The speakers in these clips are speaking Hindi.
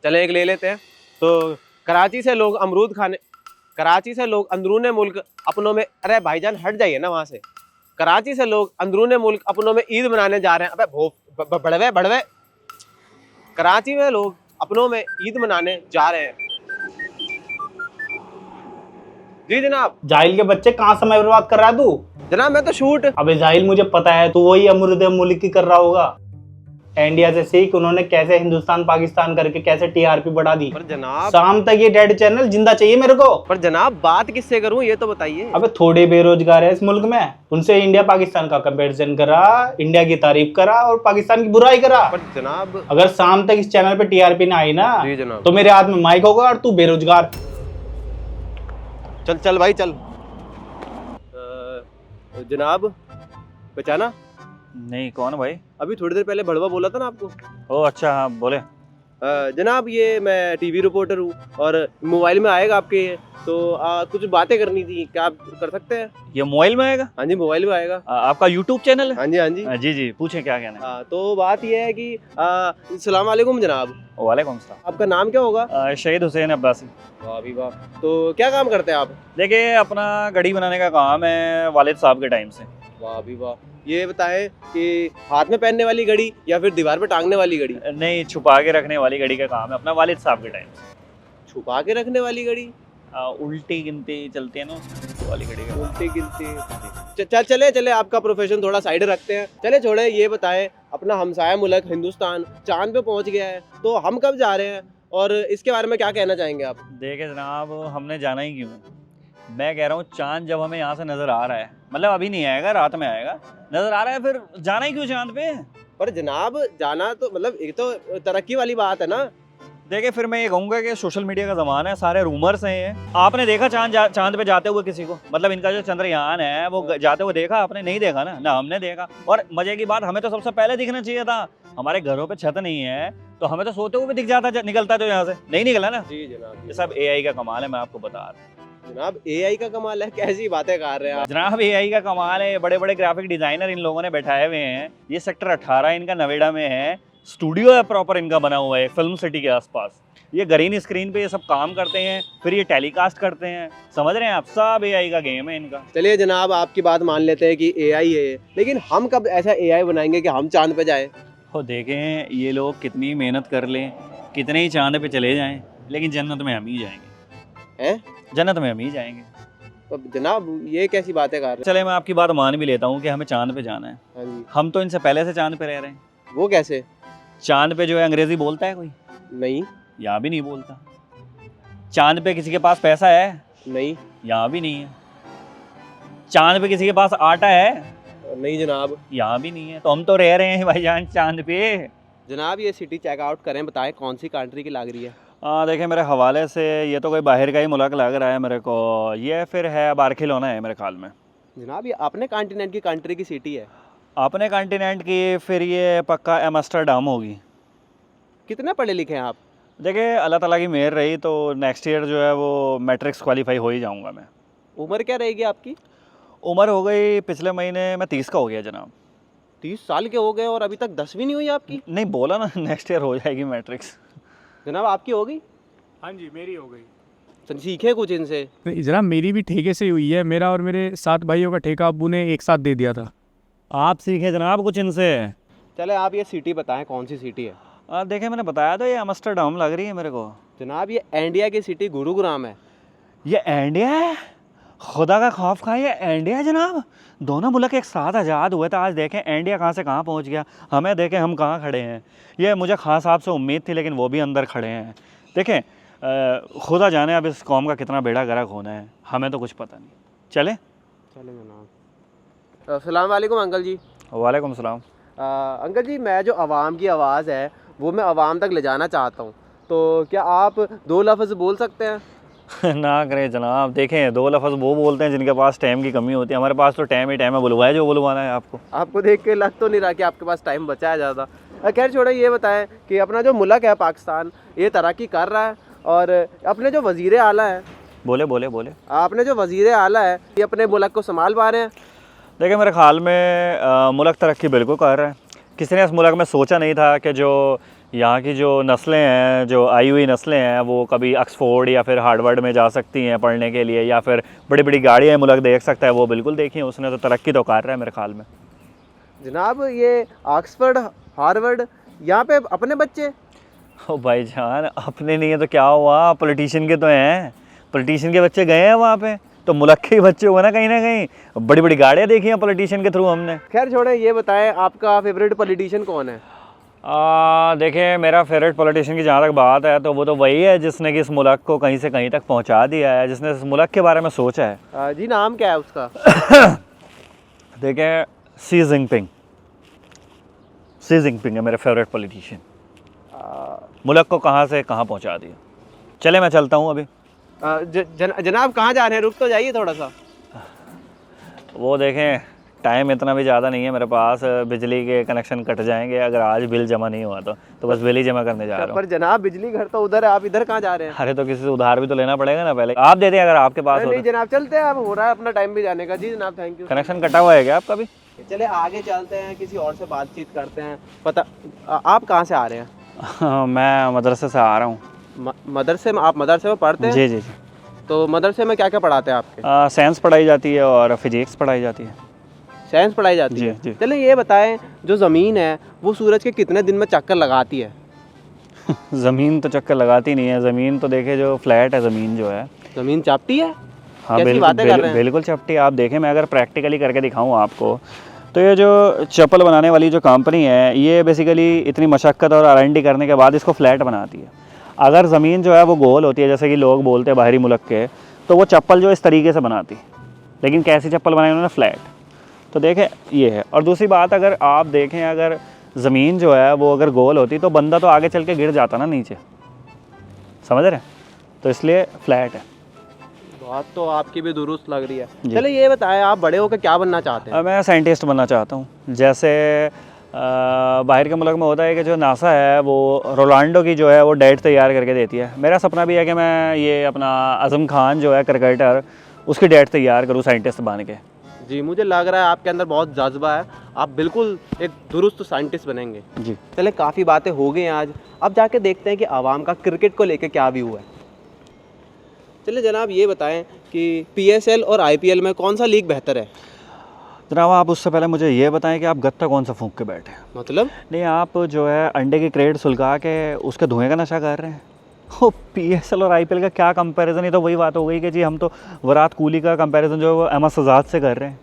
चले एक ले लेते हैं। तो कराची से लोग अंदरूने मुल्क अपनों में, अरे भाईजान हट जाइए ना वहां से। कराची से लोग अंदरूने मुल्क अपनों में ईद मनाने जा रहे हैं। अबे बड़वे कराची में लोग अपनों में ईद मनाने जा रहे हैं। जी जनाब। जाहिल के बच्चे कहाँ समय बर्बाद कर रहा है तू? जनाब मैं तो शूट। अबे जाहिल, मुझे पता है तू वही अमरूद मुल्क की कर रहा होगा। इंडिया से सीख उन्होंने कैसे हिंदुस्तान पाकिस्तान करके कैसे टीआरपी बढ़ा दी। पर जनाब, शाम तक ये डेड चैनल जिंदा चाहिए मेरे को। पर जनाब बात किससे करूं ये तो बताइए। अबे थोड़े बेरोजगार है इस मुल्क में, उनसे इंडिया पाकिस्तान का कंपैरिजन करा, इंडिया की तारीफ करा और पाकिस्तान की बुराई करा। पर जनाब, अगर शाम तक इस चैनल पे टीआरपी ना आई ना जी जनाब, तो मेरे हाथ में माइक होगा और तू बेरोजगार। चल चल भाई चल। जनाब पहचाना? नहीं, कौन भाई? अभी थोड़ी देर पहले भड़वा बोला था ना आपको। ओ अच्छा, हाँ बोले। जनाब ये मैं टीवी रिपोर्टर हूँ और मोबाइल में आएगा आपके ये, तो कुछ बातें करनी थी, क्या आप कर सकते हैं? ये मोबाइल में आएगा? हाँ जी मोबाइल में आएगा। आपका यूट्यूब चैनल है? हाँ जी हाँ जी। जी जी, पूछें क्या कहना है। तो बात ये है कि अस्सलाम वालेकुम जनाब। वालेकुम सलाम। आपका नाम क्या होगा? शहीद हुसैन अब्बासी। वाह भी वाह। तो क्या काम करते हैं आप? देखिए, अपना घड़ी बनाने का काम है वालिद साहब के टाइम से। वाह भी वाह। ये बताएं कि हाथ में पहनने वाली घड़ी या फिर दीवार पे टांगने वाली घड़ी? नहीं, छुपा के रखने वाली घड़ी का काम है अपना वालिद साहब के टाइम से। छुपा के रखने वाली घड़ी? उल्टी गिनती चलती है ना वो वाली घड़ी का। उल्टी गिनती। चले आपका प्रोफेशन थोड़ा साइड रखते हैं, चले छोड़े। ये बताएं, अपना हमसाया मुल्क हिंदुस्तान चांद पे पहुंच गया है, तो हम कब जा रहे हैं और इसके बारे में क्या कहना चाहेंगे आप? देखिए जनाब, हमने जाना ही क्यों? मैं कह रहा हूँ चांद जब हमें यहाँ से नजर आ रहा है, मतलब अभी नहीं आएगा, रात में आएगा, नजर आ रहा है, फिर जाना ही क्यों चांद पे? पर जनाब जाना तो मतलब एक तो तरक्की वाली बात है ना। देखिए, फिर मैं ये कहूँगा कि सोशल मीडिया का ज़माना है, सारे रूमर्स हैं। आपने देखा चांद पे जाते हुए किसी को? मतलब इनका जो चंद्रयान है वो जाते हुए देखा? आपने नहीं देखा ना हमने देखा। और मजे की बात, हमें तो सबसे पहले दिखना चाहिए था। हमारे घरों पे छत नहीं है तो हमें तो सोते हुए भी दिख जाता, निकलता तो यहाँ से नहीं निकला ना। जी जनाब, ये सब एआई का कमाल है, मैं आपको बता रहा हूँ। जनाब एआई का कमाल है? कैसी बातें कर रहे हैं आप? जनाब एआई का कमाल है, बड़े बड़े ग्राफिक डिजाइनर इन लोगों ने बैठाए हुए हैं। ये सेक्टर 18 इनका नोएडा में है, स्टूडियो है प्रॉपर इनका बना हुआ है फिल्म सिटी के आसपास। ये ग्रीन स्क्रीन पे ये सब काम करते हैं, फिर ये टेलीकास्ट करते हैं। समझ रहे हैं आप? सब एआई का गेम है इनका। चलिए जनाब, आपकी बात मान लेते हैं कि एआई है, लेकिन हम कब ऐसा एआई बनाएंगे कि हम चांद पे जाएं? तो देखें ये लोग कितनी मेहनत कर लें, कितने ही चांद पे चले जाएं, लेकिन जन्नत में हम ही जाएंगे। हैं? जन्नत में हम ही जाएंगे। तो जनाब ये कैसी बातें कर रहे हैं? चले मैं आपकी बात मान भी लेता हूँ कि हमें चांद पे जाना है। हाँ जी। हम तो इनसे पहले से चांद पे रह रहे हैं। वो कैसे? चांद पे जो है अंग्रेजी बोलता है कोई? नहीं। यहाँ भी नहीं बोलता। चांद पे किसी के पास पैसा है? नहीं। यहाँ भी नहीं है। चांद पे किसी के पास आटा है? नहीं जनाब। यहाँ भी नहीं है। तो हम तो रह रहे हैं भाईजान चांद पे। जनाब ये सिटी चेकआउट करें, बताएं कौन सी कंट्री की लग रही है? देखिए मेरे हवाले से ये तो कोई बाहर का ही मुल्क लग रहा है मेरे को। ये फिर है बार्सिलोना है मेरे ख्याल में। जनाब ये अपने कॉन्टिनेंट की कंट्री की सिटी है। अपने कॉन्टिनेंट की फिर ये पक्का एम्स्टर्डम होगी। कितने पढ़े लिखे हैं आप? देखिए अल्लाह ताला की मेहर रही तो नेक्स्ट ईयर जो है वो मैट्रिक्स क्वालिफाई हो ही जाऊंगा मैं। उम्र क्या रहेगी आपकी? उम्र हो गई, पिछले महीने मैं 30 का हो गया जनाब। 30 साल के हो गए और अभी तक 10वीं नहीं हुई आपकी? नहीं बोला ना नेक्स्ट ईयर हो जाएगी मैट्रिक्स। जनाब आपकी हो गई? हाँ जी, मेरी हो गई। तो सीखे कुछ इनसे। नहीं जनाब, मेरी भी ठेके से हुई है। मेरा और मेरे 7 भाइयों का ठेका अब्बू ने एक साथ दे दिया था। आप सीखे जनाब कुछ इनसे। चले आप ये सिटी बताएं कौन सी सिटी है? देखिए मैंने बताया तो ये एम्स्टर्डम लग रही है मेरे को। जनाब ये इंडिया की सिटी गुरुग्राम है। ये इंडिया है? खुदा का खौफ खा, ये इंडिया है जनाब। दोनों मुल्क एक साथ आज़ाद हुए थे, आज देखें इंडिया कहाँ से कहाँ पहुँच गया। हमें देखें हम कहाँ खड़े हैं। ये मुझे खान साहब से उम्मीद थी लेकिन वो भी अंदर खड़े हैं। देखें खुदा जाने अब इस कौम का कितना बेड़ा गर्क होना है, हमें तो कुछ पता नहीं। चले जनाब। अस्सलाम वालेकुम अंकल जी। वालेकुम सलाम। अंकल जी मैं जो आवाम की आवाज़ है वो मैं आवाम तक ले जाना चाहता हूँ, तो क्या आप 2 लफ्ज़ बोल सकते हैं? ना करें जनाब, देखें 2 लफ्ज़ वो बोलते हैं जिनके पास टाइम की कमी होती है। हमारे पास तो टाइम ही टाइम है, बुलवाए जो बुलवाना है आपको। आपको देख के लग तो नहीं रहा कि आपके पास टाइम बचा है ज़्यादा। खैर छोड़े, ये बताएं कि अपना जो मुल्क है पाकिस्तान, ये तरक्की कर रहा है और अपने जो वज़ीर आला हैं, बोले आपने जो वज़ीर आला है ये अपने मुल्क को संभाल पा रहे हैं? देखिए मेरे ख्याल में मुल्क तरक्की बिल्कुल कर रहा है। किसी ने इस मुल्क में सोचा नहीं था कि जो यहाँ की जो नस्लें हैं, जो आई हुई नस्लें हैं, वो कभी ऑक्सफोर्ड या फिर हार्वर्ड में जा सकती हैं पढ़ने के लिए, या फिर बड़ी बड़ी गाड़ियाँ मुल्क देख सकता है, वो बिल्कुल देखी है उसने, तो तरक्की तो कर रहा है मेरे ख्याल में। जनाब ये ऑक्सफोर्ड हार्वर्ड यहाँ पे अपने बच्चे? ओ भाईजान, अपने नहीं है तो क्या हुआ, पॉलिटिशियन के तो हैं, पॉलिटिशियन के बच्चे गए हैं वहाँ पे, तो मुल्क के ही बच्चे हुए ना कहीं, बड़ी बड़ी गाड़ियाँ देखी हैं पॉलिटिशियन के थ्रू हमने। खैर छोड़े, ये बताएं आपका फेवरेट पॉलिटिशियन कौन है? देखिए, मेरा फेवरेट पॉलिटिशियन की जहाँ तक बात है तो वो तो वही है जिसने कि इस मुल्क को कहीं से कहीं तक पहुँचा दिया है, जिसने इस मुल्क के बारे में सोचा है। जी नाम क्या है उसका? देखें, शी जिनपिंग है मेरा फेवरेट पॉलिटिशियन। मुल्क को कहाँ से कहाँ पहुँचा दिया। चले मैं चलता हूँ अभी। जनाब कहाँ जा रहे हैं? रुक तो जाइए थोड़ा सा। वो देखें, टाइम इतना भी ज़्यादा नहीं है मेरे पास, बिजली के कनेक्शन कट जाएंगे अगर आज बिल जमा नहीं हुआ तो बस बिल ही जमा करने जा रहा हूँ। पर जनाब बिजली घर तो उधर है, आप इधर कहाँ जा रहे हैं? अरे तो किसी से उधार भी तो लेना पड़ेगा ना, पहले आप दे दें अगर आपके पास हो नहीं जनाब, चलते हैं, अब हो रहा है अपना टाइम भी जाने का। जी जनाब, थैंक यू। कनेक्शन कटा हुआ है क्या आपका भी? चले आगे चलते हैं, किसी और से बातचीत करते हैं। पता आप कहाँ से आ रहे हैं? मैं मदरसे से आ रहा हूँ। मदरसे में? आप मदरसे में पढ़ते हैं? जी जी जी। तो मदरसे में क्या क्या पढ़ाते हैं आपके? साइंस पढ़ाई जाती है और फिजिक्स पढ़ाई जाती है। साइंस पढ़ाई जाती है? जी। चलिए ये बताएं, जो ज़मीन है वो सूरज के कितने दिन में चक्कर लगाती है? ज़मीन तो चक्कर लगाती नहीं है, ज़मीन तो देखे जो फ्लैट है, ज़मीन जो है ज़मीन चापती है? हाँ कैसी बातें कर रहे हैं? बिल्कुल चपटी। आप देखें, मैं अगर प्रैक्टिकली करके दिखाऊं आपको, तो ये जो चप्पल बनाने वाली जो कंपनी है, ये बेसिकली इतनी मशक्क़त और R&D करने के बाद इसको फ्लैट बनाती है। अगर ज़मीन जो है वो गोल होती है, जैसे कि लोग बोलते हैं बाहरी मुल्क के, तो वो चप्पल जो इस तरीके से बनाती, लेकिन कैसी चप्पल बनाई उन्होंने? फ्लैट। तो देखें ये है। और दूसरी बात, अगर आप देखें, अगर ज़मीन जो है वो अगर गोल होती तो बंदा तो आगे चल के गिर जाता ना नीचे, समझ रहे हैं? तो इसलिए फ्लैट है। बात तो आपकी भी दुरुस्त लग रही है। चलिए ये बताएं, आप बड़े होकर क्या बनना चाहते हैं? मैं साइंटिस्ट बनना चाहता हूँ। जैसे बाहर के मुल्क में होता है कि जो नासा है वो रोनाल्डो की जो है वो डाइट तैयार करके देती है। मेरा सपना भी है कि मैं ये अपना आज़म खान जो है क्रिकेटर, उसकी डाइट तैयार करूँ साइंटिस्ट बन के। जी, मुझे लग रहा है आपके अंदर बहुत जज्बा है, आप बिल्कुल एक दुरुस्त साइंटिस्ट बनेंगे। जी। चले काफ़ी बातें हो गई हैं आज, अब जाके देखते हैं कि आवाम का क्रिकेट को लेकर क्या व्यू है। चलिए जनाब ये बताएं कि PSL और IPL में कौन सा लीग बेहतर है? जनाब, आप उससे पहले मुझे ये बताएं कि आप गत्ता कौन सा फूंक के बैठे हैं? मतलब? नहीं, आप जो है अंडे की क्रेट सुलगा के उसके धुएँ का नशा कर रहे हैं। हो, PSL और IPL का क्या कंपैरिजन? ये तो वही बात हो गई कि जी हम तो विराट कोहली का कंपैरिजन जो है वो अहमद शहजाद से कर रहे हैं।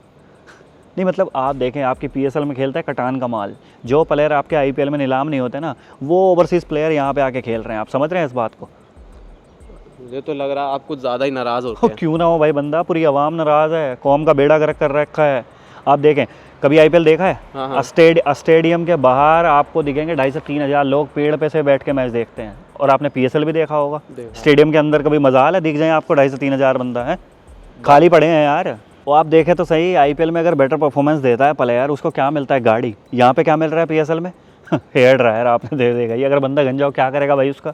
नहीं, मतलब आप देखें, आपकी PSL में खेलता है कटान कमाल, जो प्लेयर आपके IPL में नीलाम नहीं होते ना, वो ओवरसीज़ प्लेयर यहाँ पे आके खेल रहे हैं। आप समझ रहे हैं इस बात को? मुझे तो लग रहा है आप कुछ ज़्यादा ही नाराज़ होते हैं। क्यों ना हो भाई, बंदा पूरी आवाम नाराज़ है, कौम का बेड़ा गर्क कर रखा है। आप देखें, कभी IPL देखा है? हाँ। स्टेडियम के बाहर आपको दिखेंगे 2,500 से 3,000 लोग पेड़ पे से बैठ के मैच देखते हैं। और आपने PSL भी देखा होगा, स्टेडियम के अंदर कभी मजाल है दिख जाए आपको 2,500 से 3,000 बंदा है, खाली पड़े हैं यार। वो आप देखें तो सही, IPL में अगर बेटर परफॉर्मेंस देता है प्लेयर, उसको क्या मिलता है? गाड़ी। यहाँ पे क्या मिल रहा है PSL में? हेयर ड्रायर आपने दे देगा। ये अगर बंदा गंजा हो क्या करेगा भाई उसका?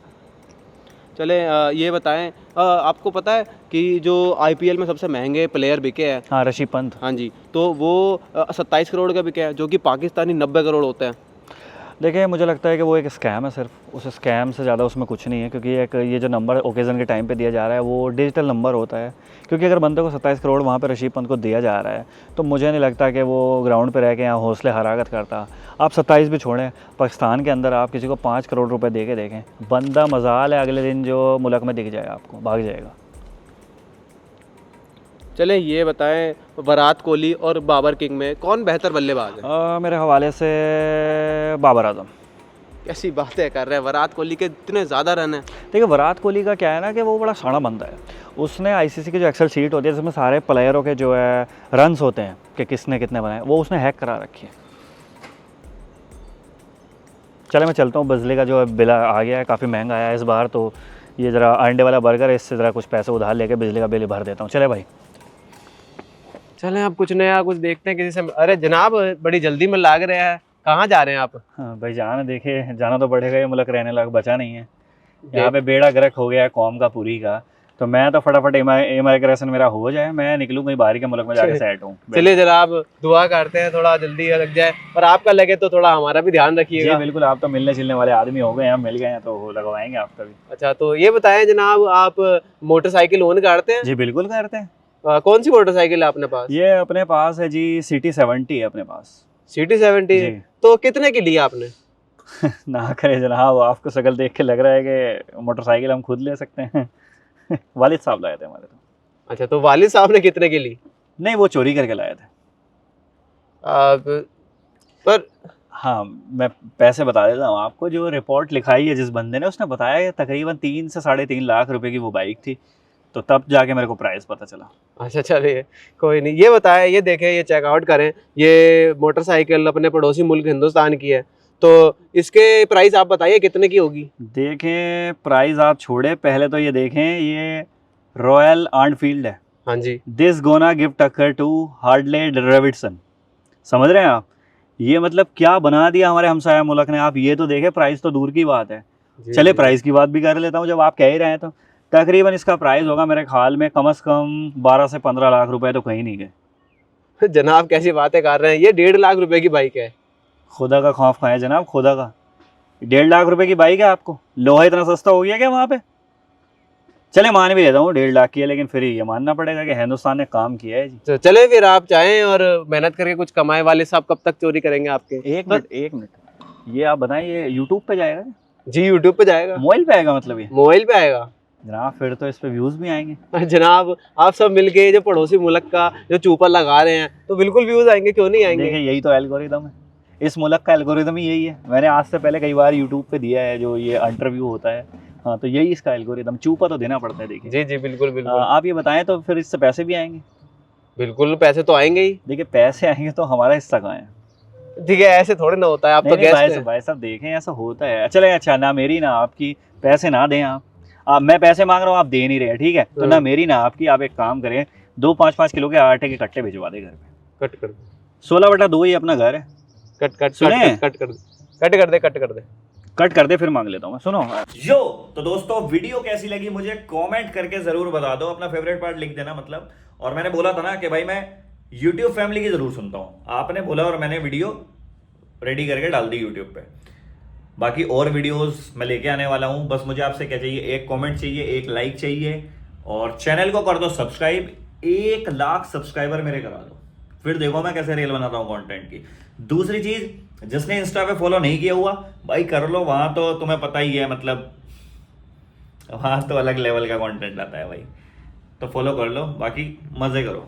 चले ये बताएं, आपको पता है कि जो IPL में सबसे महंगे प्लेयर बिके हैं? हाँ, ऋषभ पंत। हाँ जी, तो वो 27 करोड़ का बिके हैं, जो कि पाकिस्तानी 90 करोड़ होते हैं। देखिए, मुझे लगता है कि वो एक स्कैम है, सिर्फ उस स्कैम से ज़्यादा उसमें कुछ नहीं है, क्योंकि एक ये जो नंबर ओकेज़न के टाइम पे दिया जा रहा है वो डिजिटल नंबर होता है। क्योंकि अगर बंदे को 27 करोड़ वहाँ पे ऋषभ पंत को दिया जा रहा है, तो मुझे नहीं लगता कि वो ग्राउंड पे रह के यहाँ हौसले हरागत करता। आप 27 भी छोड़ें, पाकिस्तान के अंदर आप किसी को 5 करोड़ रुपये दे के देखें, बंदा मजाल है अगले दिन जो मुल्क में दिख जाए आपको, भाग जाएगा। चलें ये बताएं, विराट कोहली और बाबर किंग में कौन बेहतर बल्लेबाज है? मेरे हवाले से बाबर आजम। कैसी बातें कर रहे हैं, विराट कोहली के इतने ज़्यादा रन हैं। देखिए, विराट कोहली का क्या है ना कि वो बड़ा शाना बंदा है। उसने ICC की जो एक्सेल शीट होती है जिसमें सारे प्लेयरों के जो है रन्स होते हैं कि किसने कितने बनाए, वो उसने हैक करा रखी है। चले मैं चलता हूँ, बिजली का जो बिल आ गया है, काफ़ी महंगा आया है इस बार, तो ये ज़रा अंडे वाला बर्गर है, इससे ज़रा कुछ पैसे उधार लेके बिजली का बिल भर देता हूँ। चले भाई। चलें अब कुछ नया कुछ देखते हैं किसी से। अरे जनाब, बड़ी जल्दी में लाग रहे हैं, कहाँ जा रहे हैं आप? हाँ भाई, जाना, देखिए जाना तो पड़ेगा, ये मुल्क रहने लायक बचा नहीं है। यहाँ पे बेड़ा गर्क हो गया है कौम का पूरी का। तो मैं तो फटाफट इमिग्रेशन मेरा हो जाए, मैं निकलूँ कहीं बाहर के मुल्क में जाके सेट हूँ। चलिए जनाब, दुआ करते हैं थोड़ा जल्दी लग जाए, और आपका लगे तो थोड़ा हमारा भी ध्यान जी रखिएगा। बिल्कुल, आप तो मिलने जुलने वाले आदमी हो गए हैं, हम मिल गए हैं तो लगवाएंगे आपका भी। अच्छा, तो ये बताएं जनाब, आप मोटरसाइकिल ओन करते हैं? जी बिल्कुल करते हैं। कौन सी मोटरसाइकिल है अपने पास? ये अपने पास है जी सिटी 70 है अपने पास। सिटी 70? जी। तो कितने की ली आपने? ना करे जनाब, आपको शक्ल देख के लग रहा है कि मोटरसाइकिल हम खुद ले सकते हैं। वालिद साहब लाए थे हमारे तो। अच्छा, तो वालिद साहब ने कितने की ली? नहीं, वो चोरी करके लाए थे। पर हाँ, मैं पैसे बता देता हूँ आपको। जो रिपोर्ट लिखाई है जिस बंदे ने, उसने बताया कि तकरीबन 3 से 3.5 लाख रुपए की वो बाइक थी, तो तब जाके मेरे को प्राइस पता चला। अच्छा, चलिए कोई नहीं। ये बताएं, ये देखें, ये चेकआउट करें, ये मोटरसाइकिल अपने पड़ोसी मुल्क हिंदुस्तान की है, तो इसके प्राइस आप बताइए कितने की होगी? देखें, प्राइस आप छोड़े, पहले तो ये देखें, ये रॉयल एनफील्ड है। हाँ जी। दिस गोना गिव टक्कर टू हार्ले डेविडसन। समझ रहे हैं आप? ये मतलब क्या बना दिया हमारे हमसाया मुल्क ने। आप ये तो देखें, प्राइस तो दूर की बात है। चले प्राइस की बात भी कर लेता हूँ, जब आप कह ही रहे हैं तो। तकरीबन इसका प्राइस होगा मेरे ख्याल में कम से कम 12 से 15 लाख रुपए तो कहीं नहीं गए। जनाब कैसी बातें कर रहे हैं, ये 1.5 लाख रुपए की बाइक है। खुदा का खौफ खाए जनाब, खुदा का। 1.5 लाख रुपए की बाइक है आपको? लोहा इतना सस्ता हो गया क्या वहाँ पे? चले मान भी लेता हूँ 1.5 लाख की है, लेकिन फिर ये मानना पड़ेगा कि हिंदुस्तान ने काम किया है जी। तो चले फिर, आप चाहें और मेहनत करके कुछ कमाए, वाले साहब कब तक चोरी करेंगे आपके? एक मिनट, ये आप बताएं, ये यूट्यूब पे जाएगा? जी, यूट्यूब पे जाएगा। मोबाइल पे आएगा मतलब? ये मोबाइल पे आएगा जनाब, फिर तो इस पे व्यूज भी आएंगे। जनाब। आप सब मिलके जो पड़ोसी मुल्क का जो चूपर लगा रहे हैं, तो बिल्कुल व्यूज आएंगे, क्यों नहीं आएंगे? देखिए, यही तो एल्गोरिदम है, इस मुल्क का एल्गोरिदम ही यही है। मैंने आज से पहले कई बार यूट्यूब पे दिया है जो ये इंटरव्यू होता है। हाँ, तो यही इसका एल्गोरिदम, चूपा तो देना पड़ता है। देखिए जी जी, बिल्कुल बिल्कुल। आप ये बताएं, तो फिर इससे पैसे भी आएंगे? बिल्कुल, पैसे तो आएंगे ही। देखिए, पैसे आएंगे तो हमारा हिस्सा कहाँ है? ठीक है, ऐसे थोड़े ना होता है, आप तो नहीं, गेस्ट भाई हैं। भाई साहब देखें, ऐसा होता है। चले, अच्छा, ना मेरी ना आपकी, पैसे ना दें आप। मैं पैसे मांग रहा हूँ, आप दे नहीं रहे, ठीक है? तो ना मेरी ना आपकी, आप एक काम करें, 2 5-5 किलो के आटे के कट्टे भिजवा दे घर पे। कट कर दे, 16/2 ही अपना घर है। कट कट सुने? कट कर दे, कट कर दे, कट कर दे। कट कर दे, फिर मांग लेता हूँ मैं। सुनो यो, तो दोस्तों वीडियो कैसी लगी मुझे कमेंट करके जरूर बता दो, अपना फेवरेट पार्ट लिख देना मतलब। और मैंने बोला था ना कि भाई मैं YouTube फैमिली की जरूर सुनता हूँ, आपने बोला और मैंने वीडियो रेडी करके डाल दी YouTube पे। बाकी और वीडियोस मैं लेके आने वाला हूँ। बस मुझे आपसे क्या चाहिए, एक कमेंट चाहिए, एक लाइक चाहिए, और चैनल को कर दो सब्सक्राइब। 1 लाख सब्सक्राइबर मेरे करा दो, फिर देखो मैं कैसे रील बनाता हूँ कंटेंट की। दूसरी चीज, जिसने इंस्टा पे फॉलो नहीं किया हुआ भाई कर लो, वहां तो तुम्हें पता ही है, मतलब वहां तो अलग लेवल का कंटेंट आता है भाई, तो फॉलो कर लो। बाकी मजे करो।